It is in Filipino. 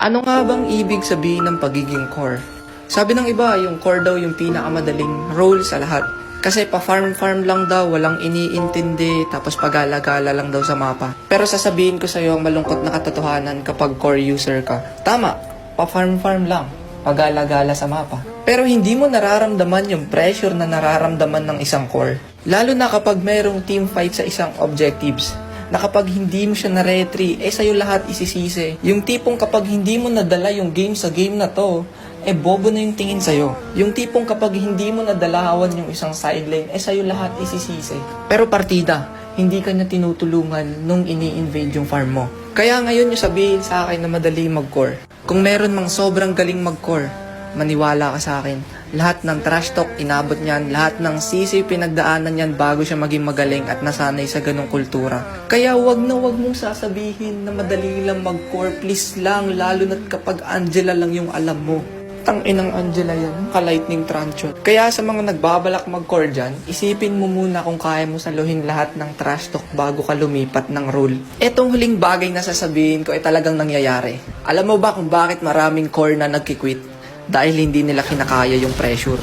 Ano nga bang ibig sabihin ng pagiging core? Sabi ng iba, yung core daw yung pinakamadaling role sa lahat. Kasi pa-farm-farm lang daw, walang iniintindi, tapos pagala-gala lang daw sa mapa. Pero sasabihin ko sa'yo ang malungkot na katotohanan kapag core user ka. Tama, pa-farm-farm lang, pagala-gala sa mapa. Pero hindi mo nararamdaman yung pressure na nararamdaman ng isang core. Lalo na kapag merong team fight sa isang objectives, na kapag hindi mo siya na-retry, sa'yo lahat isisisi. Yung tipong kapag hindi mo nadala yung game sa game na to, bobo na yung tingin sa'yo. Yung tipong kapag hindi mo nadalawan yung isang sideline, sa'yo lahat isisisi. Pero partida, hindi ka niya tinutulungan nung ini-invade yung farm mo. Kaya ngayon yung sabihin sa akin na madali mag-core. Kung meron mang sobrang galing mag-core, maniwala ka sa akin. Lahat ng trash talk inabot niyan, lahat ng sisi pinagdaanan niyan bago siya maging magaling at nasanay sa ganong kultura. Kaya wag mong sasabihin na madali lang mag-core, please lang, lalo na't kapag Angela lang yung alam mo. Tanginang Angela yan, ka-lightning tranchot. Kaya sa mga nagbabalak mag-core dyan, isipin mo muna kung kaya mo saluhin lahat ng trash talk bago ka lumipat ng role. Etong huling bagay na sasabihin ko ay talagang nangyayari. Alam mo ba kung bakit maraming core na nagkikwit? Dahil hindi nila kinakaya yung pressure.